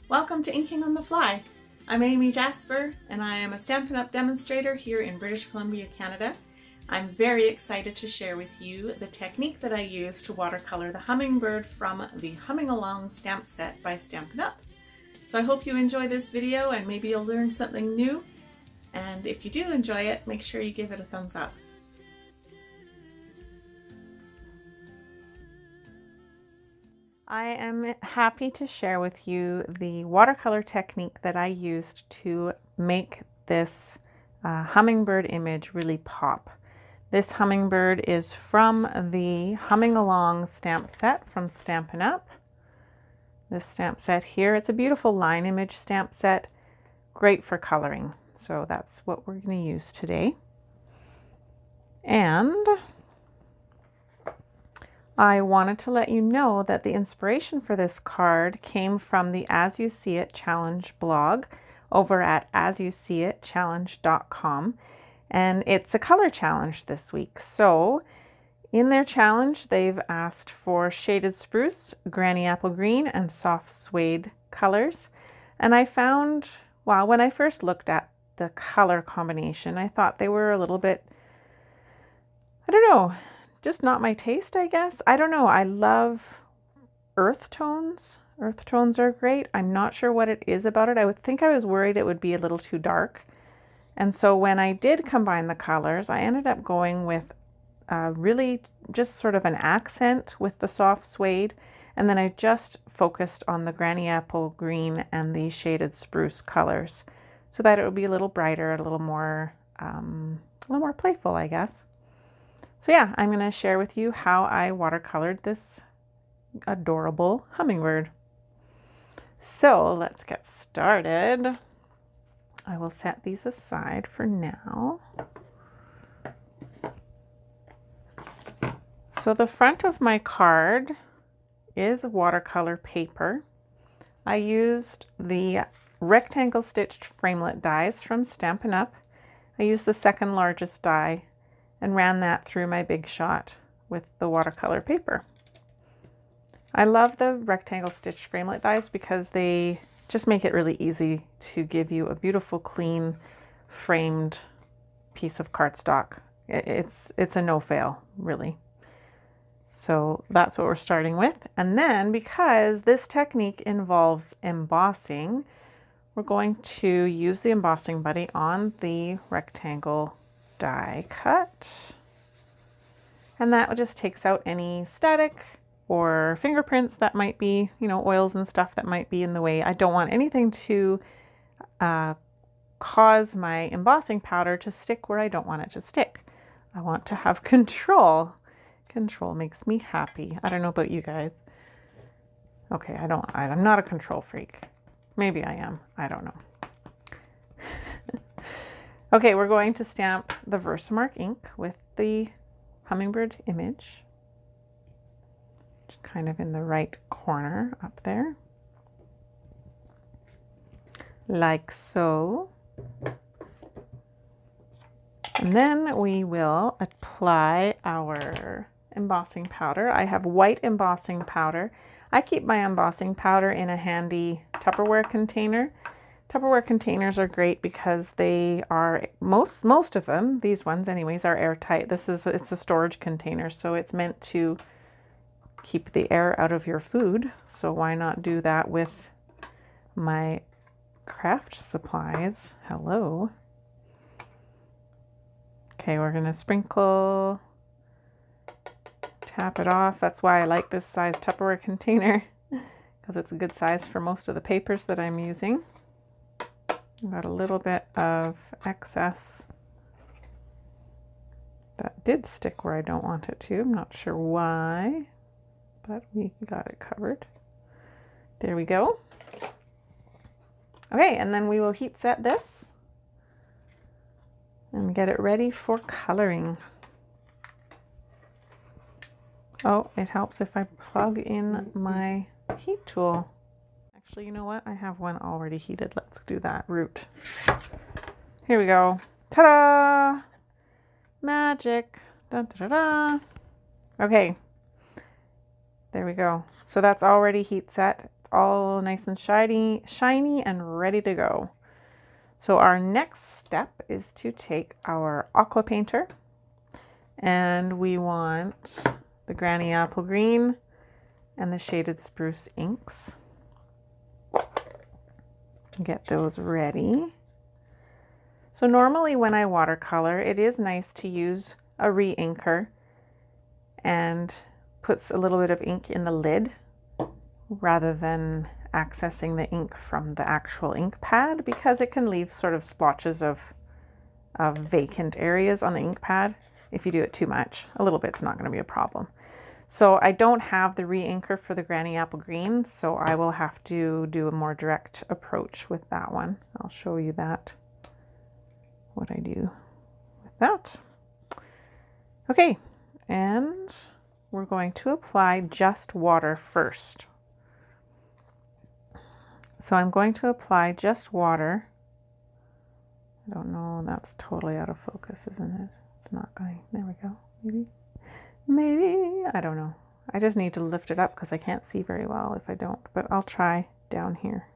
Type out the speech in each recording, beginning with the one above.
Welcome to Inking on the Fly. I'm Amy Jasper and I am a Stampin' Up! Demonstrator here in British Columbia, Canada. I'm very excited to share with you the technique that I use to watercolor the hummingbird from the Humming Along stamp set by Stampin' Up! So I hope you enjoy this video and maybe you'll learn something new. And if you do enjoy it, make sure you give it a thumbs up. I am happy to share with you the watercolor technique that I used to make this hummingbird image really pop. This hummingbird is from the Humming Along stamp set from Stampin' Up! This stamp set here, it's a beautiful line image stamp set, great for coloring. So that's what we're going to use today. And I wanted to let you know that the inspiration for this card came from the As You See It Challenge blog over at asyouseeitchallenge.com, and it's a color challenge this week. So in their challenge, they've asked for shaded spruce, granny apple green, and soft suede colors. And I found, well, when I first looked at the color combination, I thought they were a little bit, I don't know, just not my taste, I guess. I don't know. I love earth tones. Earth tones are great. I'm not sure what it is about it. I would think I was worried it would be a little too dark. And so when I did combine the colors, I ended up going with really just sort of an accent with the soft suede. And then I just focused on the granny apple green and the shaded spruce colors so that it would be a little brighter, a little more playful, I guess. So yeah, I'm going to share with you how I watercolored this adorable hummingbird. So let's get started. I will set these aside for now. So the front of my card is watercolor paper. I used the rectangle stitched framelit dies from Stampin' Up! I used the second largest die and ran that through my Big Shot with the watercolor paper. I love the rectangle stitched framelit dies because they just make it really easy to give you a beautiful, clean, framed piece of cardstock. It's a no-fail, really. So that's what we're starting with. And then, because this technique involves embossing, we're going to use the embossing buddy on the rectangle die cut, and that just takes out any static or fingerprints that might be, oils and stuff that might be in the way. I don't want anything to cause my embossing powder to stick where I don't want it to stick. I want to have control. Control makes me happy. I don't know about you guys. Okay, I'm not a control freak. Maybe I am. I don't know. Okay, we're going to stamp the Versamark ink with the hummingbird image. Just kind of in the right corner up there. Like so. And then we will apply our embossing powder. I have white embossing powder. I keep my embossing powder in a handy Tupperware container. Tupperware containers are great because they are, most of them, these ones anyways, are airtight. It's a storage container, so it's meant to keep the air out of your food. So why not do that with my craft supplies? Hello. Okay, we're gonna sprinkle, tap it off. That's why I like this size Tupperware container, because it's a good size for most of the papers that I'm using. Got a little bit of excess that did stick where I don't want it to. I'm not sure why, but we got it covered. There we go. Okay, and then we will heat set this and get it ready for coloring. Oh, it helps if I plug in my heat tool. Actually, you know what? I have one already heated. Let's do that route. Here we go. Ta-da! Magic. Dun, da, da, da. Okay. There we go. So that's already heat set. It's all nice and shiny and ready to go. So our next step is to take our aqua painter, and we want the Granny Apple Green and the Shaded Spruce inks. Get those ready. So normally when I watercolor, it is nice to use a re-inker and puts a little bit of ink in the lid rather than accessing the ink from the actual ink pad, because it can leave sort of splotches of vacant areas on the ink pad. If you do it too much, a little bit's not going to be a problem. So I don't have the re-inker for the Granny Apple Green, so I will have to do a more direct approach with that one. I'll show you that, what I do with that. Okay, and we're going to apply just water first. So I'm going to apply just water. I don't know, that's totally out of focus, isn't it? It's not going, there we go, maybe, I don't know. I just need to lift it up because I can't see very well if I don't, but I'll try down here.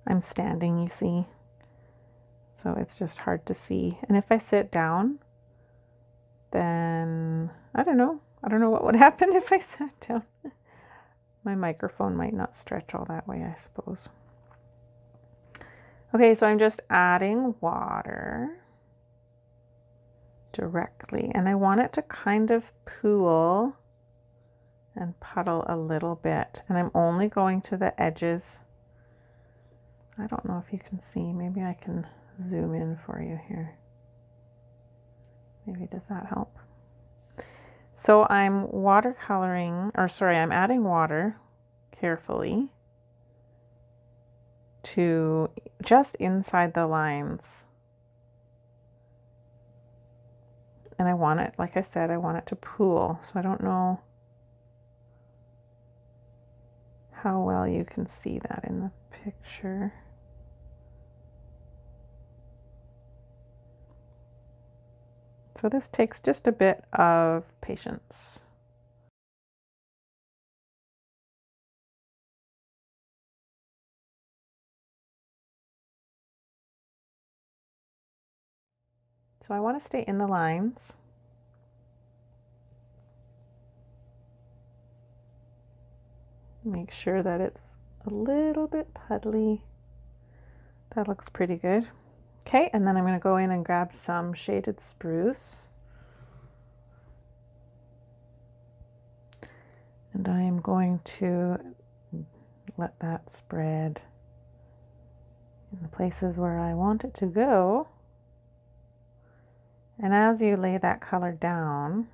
I'm standing, you see, so it's just hard to see. And if I sit down, then I don't know what would happen if I sat down. My microphone might not stretch all that way, I suppose. Okay, so I'm just adding water directly, and I want it to kind of pool and puddle a little bit, and I'm only going to the edges. I don't know if you can see, maybe I can zoom in for you here. Maybe does that help? So I'm I'm adding water carefully to just inside the lines. And I want it, like I said, I want it to pool. So I don't know how well you can see that in the picture. So this takes just a bit of patience. So I want to stay in the lines. Make sure that it's a little bit puddly. That looks pretty good. Okay, and then I'm going to go in and grab some Shaded Spruce. And I am going to let that spread in the places where I want it to go. And as you lay that color down,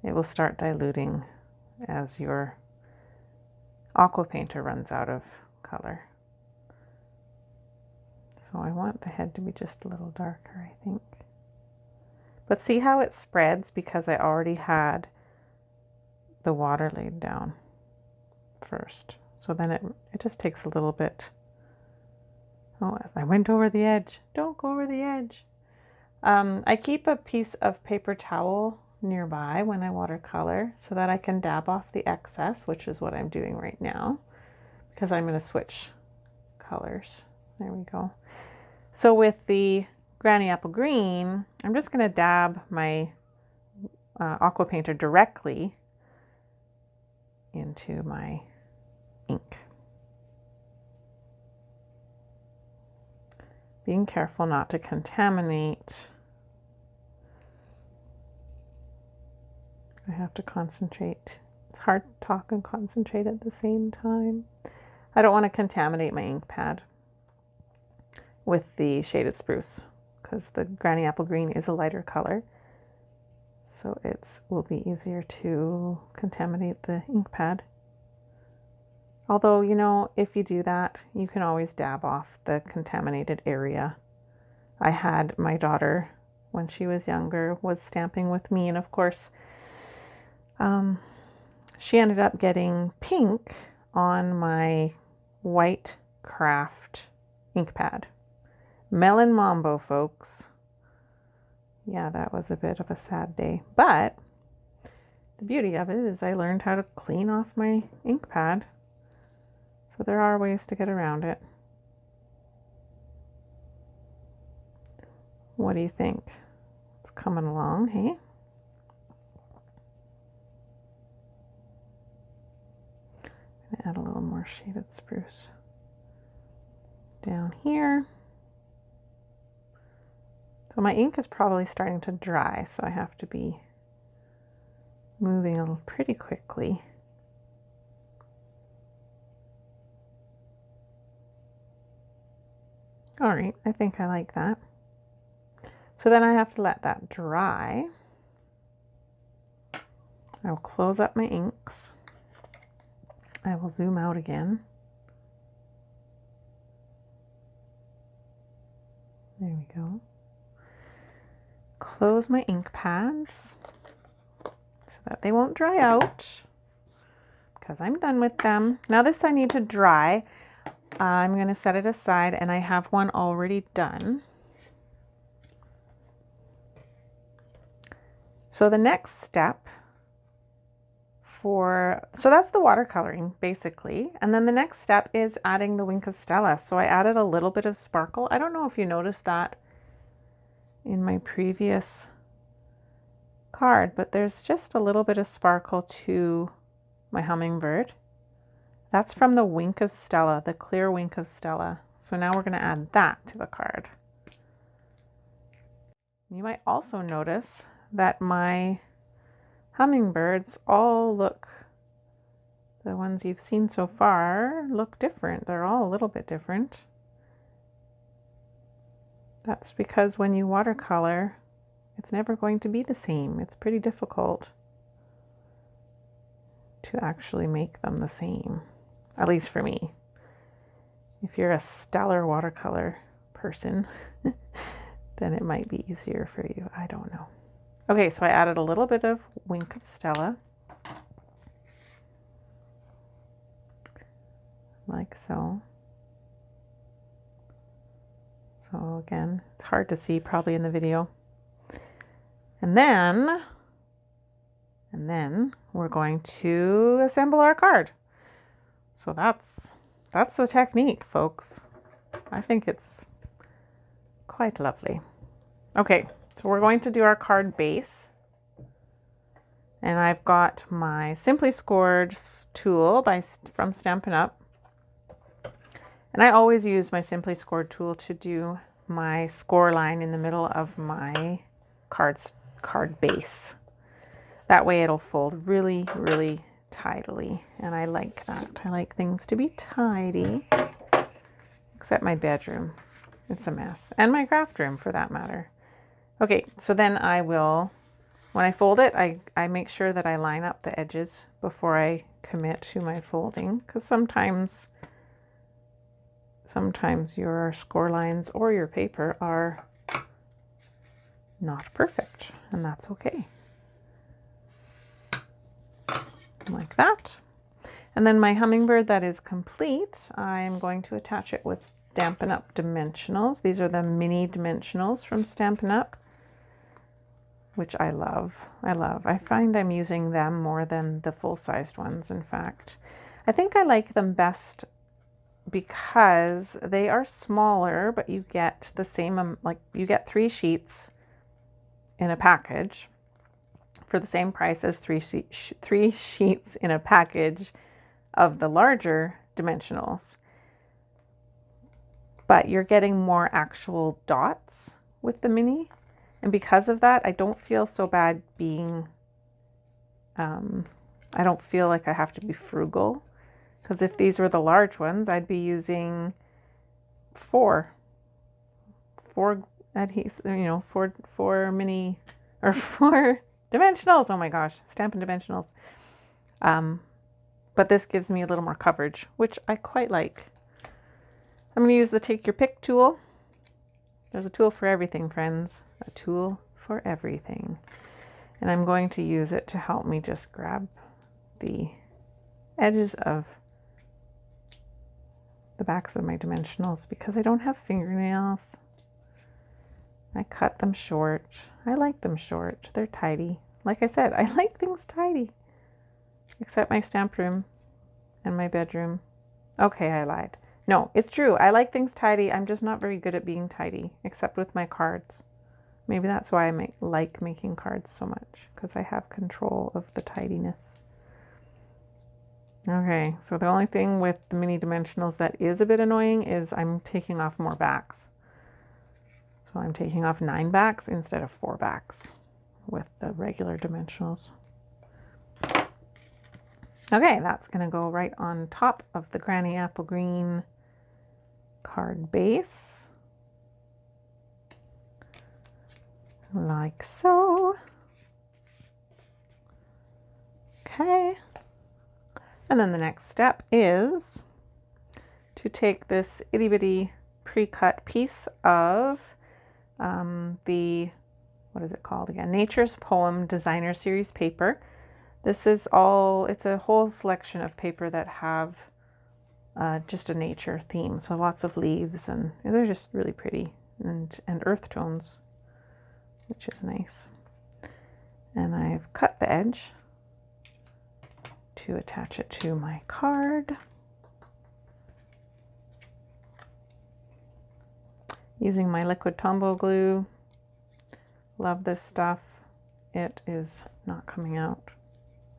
it will start diluting as your aqua painter runs out of color. So I want the head to be just a little darker, I think. But see how it spreads because I already had the water laid down first. So then it just takes a little bit. Oh, I went over the edge. Don't go over the edge. I keep a piece of paper towel nearby when I watercolor so that I can dab off the excess, which is what I'm doing right now because I'm going to switch colors. There we go. So with the Granny Apple Green, I'm just going to dab my aqua painter directly into my ink. Being careful not to contaminate. I have to concentrate. It's hard to talk and concentrate at the same time. I don't want to contaminate my ink pad with the Shaded Spruce because the Granny Apple Green is a lighter color. So it will be easier to contaminate the ink pad. Although, you know, if you do that, you can always dab off the contaminated area. I had my daughter, when she was younger, was stamping with me, and of course, she ended up getting pink on my white craft ink pad. Melon Mambo, folks. Yeah, that was a bit of a sad day. But The beauty of it is I learned how to clean off my ink pad. So there are ways to get around it. What do you think? It's coming along, hey? Add a little more shaded spruce down here. So my ink is probably starting to dry, so I have to be moving a little pretty quickly. All right, I think I like that. So then I have to let that dry. I'll close up my inks. I will zoom out again. There we go. Close my ink pads so that they won't dry out because I'm done with them. Now this I need to dry. I'm going to set it aside, and I have one already done. So the next step so that's the watercoloring basically. And then the next step is adding the Wink of Stella. So I added a little bit of sparkle. I don't know if you noticed that in my previous card, but there's just a little bit of sparkle to my hummingbird. That's from the Wink of Stella, the clear Wink of Stella. So now we're going to add that to the card. You might also notice that my hummingbirds all look, the ones you've seen so far look different. They're all a little bit different. That's because when you watercolor, it's never going to be the same. It's pretty difficult to actually make them the same, at least for me. If you're a stellar watercolor person, then it might be easier for you. I don't know. Okay, so I added a little bit of Wink of Stella, like so. So again, it's hard to see probably in the video. And then we're going to assemble our card. So that's the technique, folks. I think it's quite lovely. Okay. So we're going to do our card base, and I've got my Simply Scored tool from Stampin' Up, and I always use my Simply Scored tool to do my score line in the middle of my card base. That way it'll fold really, really tidily, and I like that. I like things to be tidy, except my bedroom. It's a mess, and my craft room for that matter. Okay, so then I will, when I fold it, I make sure that I line up the edges before I commit to my folding, because sometimes your score lines or your paper are not perfect, and that's okay. Like that. And then my hummingbird that is complete, I'm going to attach it with Stampin' Up dimensionals. These are the mini dimensionals from Stampin' Up, which I love. I find I'm using them more than the full-sized ones, in fact. I think I like them best because they are smaller, but you get the same, like you get 3 sheets in a package for the same price as 3 sheets in a package of the larger dimensionals. But you're getting more actual dots with the mini. And because of that, I don't feel so bad being, I don't feel like I have to be frugal. Because if these were the large ones, I'd be using 4 adhesive, you know, 4 mini, or 4 dimensionals. Oh my gosh, Stampin' Dimensionals. But this gives me a little more coverage, which I quite like. I'm going to use the Take Your Pick tool. There's a tool for everything, friends. A tool for everything. And I'm going to use it to help me just grab the edges of the backs of my dimensionals because I don't have fingernails. I cut them short. I like them short. They're tidy. Like I said, I like things tidy. Except my stamp room and my bedroom. Okay, I lied. No, it's true. I like things tidy. I'm just not very good at being tidy, except with my cards. Maybe that's why I like making cards so much, because I have control of the tidiness. Okay, so the only thing with the mini dimensionals that is a bit annoying is I'm taking off more backs. So I'm taking off 9 backs instead of 4 backs with the regular dimensionals. Okay, that's going to go right on top of the Granny Apple Green card base. Like so. Okay. And then the next step is to take this itty bitty pre-cut piece of what is it called again? Nature's Poem Designer Series paper. This is it's a whole selection of paper that have just a nature theme. So lots of leaves, and they're just really pretty, and earth tones, which is nice. And I've cut the edge to attach it to my card. Using my liquid Tombow glue. Love this stuff. It is not coming out.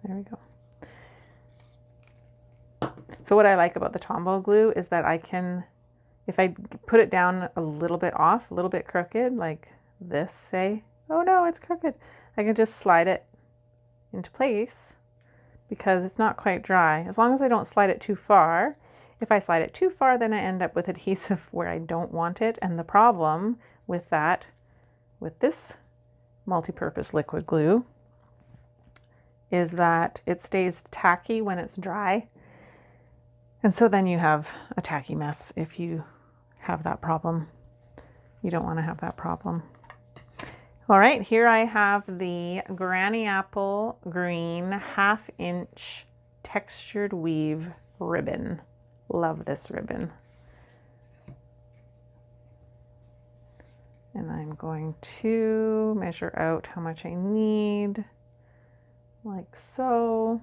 There we go. So what I like about the Tombow glue is that I can, if I put it down a little bit off, a little bit crooked, like this, say, oh no, it's crooked, I can just slide it into place because it's not quite dry. As long as I don't slide it too far. If I slide it too far, then I end up with adhesive where I don't want it. And the problem with that, with this multi-purpose liquid glue, is that it stays tacky when it's dry. And so then you have a tacky mess if you have that problem. You don't want to have that problem. All right, here I have the Granny Apple Green 1/2 inch textured weave ribbon. Love this ribbon. And I'm going to measure out how much I need, like so.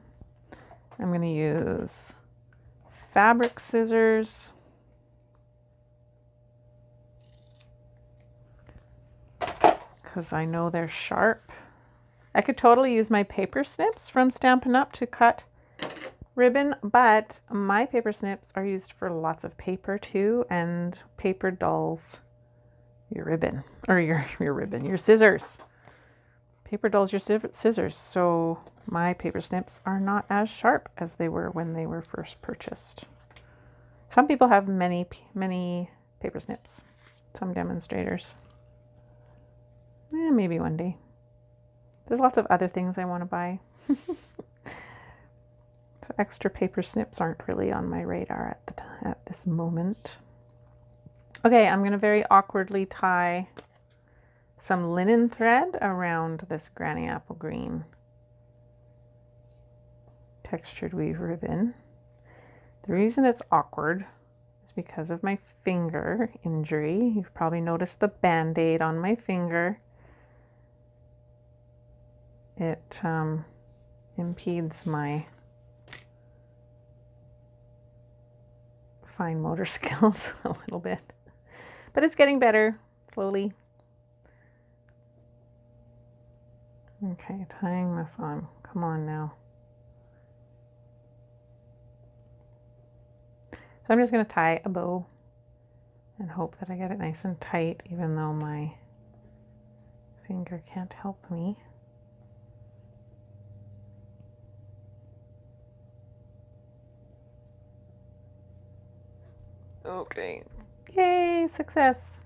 I'm going to use fabric scissors. Because I know they're sharp. I could totally use my paper snips from Stampin' Up to cut ribbon, but my paper snips are used for lots of paper too, and paper dulls your ribbon, or your ribbon, your scissors. Paper dulls your scissors, so my paper snips are not as sharp as they were when they were first purchased. Some people have many paper snips, some demonstrators. Maybe one day. There's lots of other things I want to buy. So extra paper snips aren't really on my radar at this moment. Okay, I'm going to very awkwardly tie some linen thread around this Granny Apple Green textured weave ribbon. The reason it's awkward is because of my finger injury. You've probably noticed the band-aid on my finger. It impedes my fine motor skills a little bit, but it's getting better slowly. Okay, tying this on. Come on now. So I'm just going to tie a bow and hope that I get it nice and tight, even though my finger can't help me. Okay. Yay, success.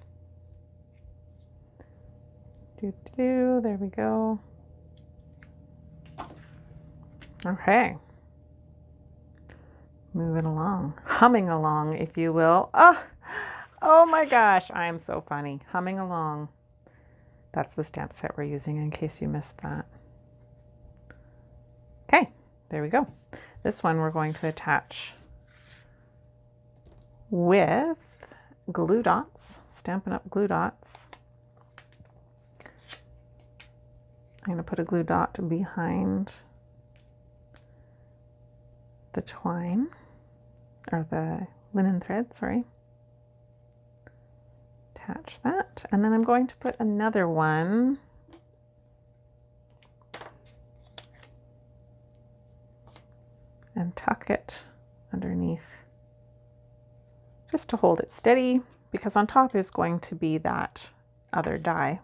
There we go. Okay. Moving along. Humming along, if you will. Oh my gosh, I'm so funny. Humming along. That's the stamp set we're using, in case you missed that. Okay, there we go. This one we're going to attach with glue dots, Stampin' Up glue dots. I'm going to put a glue dot behind the twine, or the linen thread, sorry. Attach that, and then I'm going to put another one and tuck it underneath just to hold it steady, because on top is going to be that other die.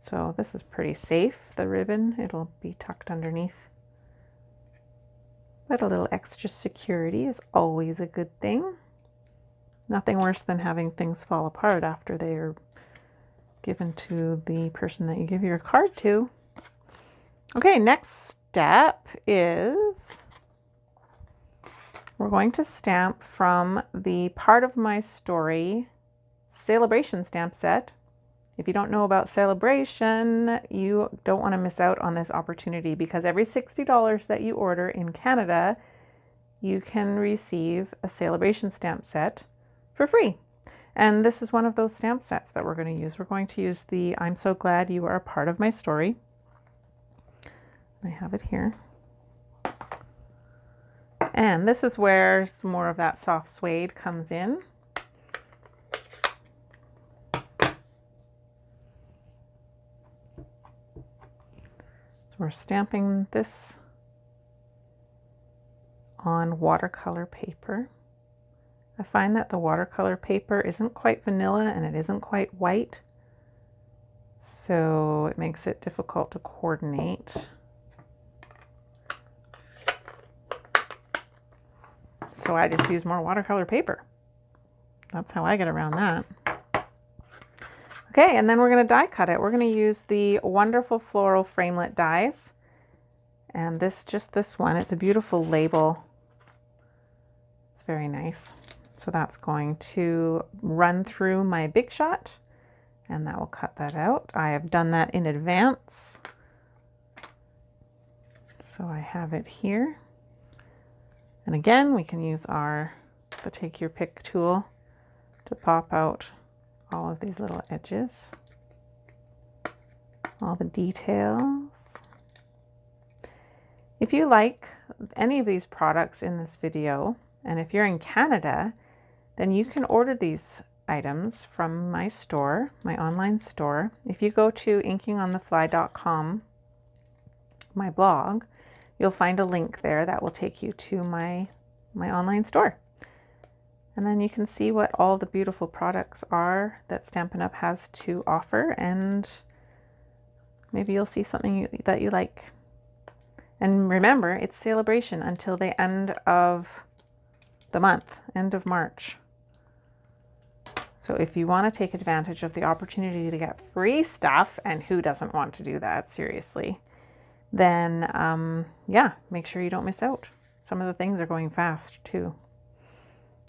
So this is pretty safe, the ribbon, it'll be tucked underneath. But a little extra security is always a good thing. Nothing worse than having things fall apart after they are given to the person that you give your card to. Okay, next step is we're going to stamp from the Part of My Story Celebration stamp set. If you don't know about Celebration, you don't want to miss out on this opportunity, because every $60 that you order in Canada, you can receive a Celebration stamp set for free. And this is one of those stamp sets that we're going to use. We're going to use the I'm So Glad You Are a Part of My Story. I have it here. And this is where some more of that soft suede comes in. We're stamping this on watercolor paper. I find that the watercolor paper isn't quite vanilla and it isn't quite white, so it makes it difficult to coordinate. So I just use more watercolor paper. That's how I get around that. Okay, and then we're going to die cut it. We're going to use the wonderful floral framelit dies. And just this one, it's a beautiful label. It's very nice. So that's going to run through my Big Shot, and that will cut that out. I have done that in advance. So I have it here. And again, we can use the Take Your Pick tool to pop out all of these little edges, all the details. If you like any of these products in this video, and if you're in Canada, then you can order these items from my store, my online store. If you go to inkingonthefly.com, my blog, you'll find a link there that will take you to my online store. And then you can see what all the beautiful products are that Stampin' Up! Has to offer, and maybe you'll see something that you like. And remember, it's Celebration until the end of the month, end of March. So if you want to take advantage of the opportunity to get free stuff, and who doesn't want to do that, seriously, then yeah, make sure you don't miss out. Some of the things are going fast too.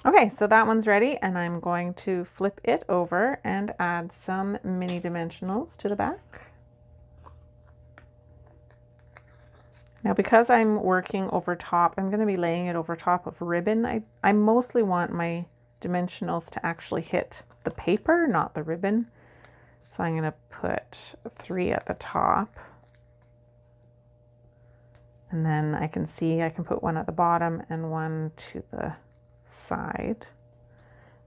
Okay, so that one's ready, and I'm going to flip it over and add some mini dimensionals to the back. Now, because I'm working over top, I'm going to be laying it over top of ribbon. I mostly want my dimensionals to actually hit the paper, not the ribbon. So I'm going to put 3 at the top. And then I can see I can put 1 at the bottom and 1 to the side,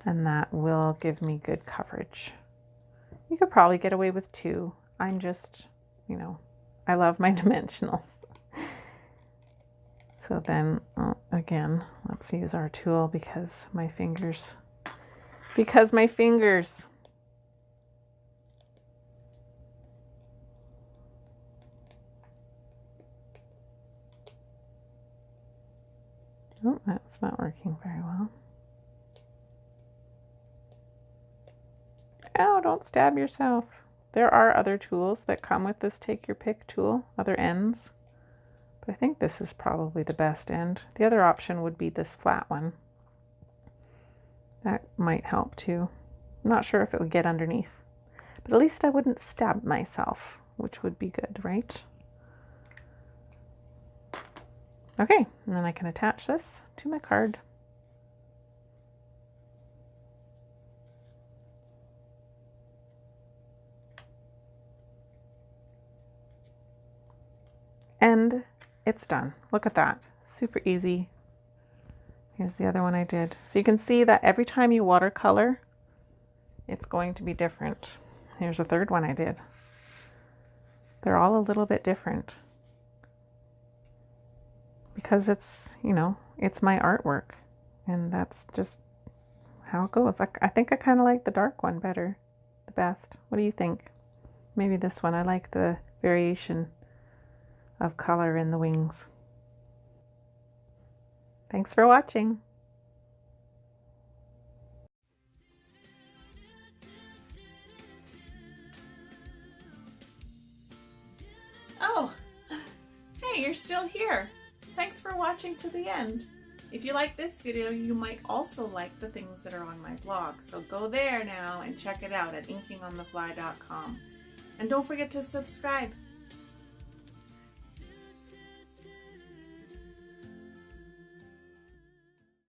and that will give me good coverage. You could probably get away with 2. I'm just, you know, I love my dimensionals. So then, again, let's use our tool because my fingers. Oh, that's not working very well. Ow, don't stab yourself. There are other tools that come with this Take Your Pick tool, other ends. But I think this is probably the best end. The other option would be this flat one. That might help too. I'm not sure if it would get underneath, but at least I wouldn't stab myself, which would be good, right? Okay, and then I can attach this to my card. And it's done. Look at that. Super easy. Here's the other one I did. So you can see that every time you watercolor, it's going to be different. Here's a third one I did. They're all a little bit different because it's, you know, it's my artwork, and that's just how it goes. I think I kind of like the dark one better, the best. What do you think? Maybe this one. I like the variation of color in the wings. Thanks for watching. Oh, hey, you're still here. Thanks for watching to the end. If you like this video, you might also like the things that are on my blog. So go there now and check it out at inkingonthefly.com. And don't forget to subscribe.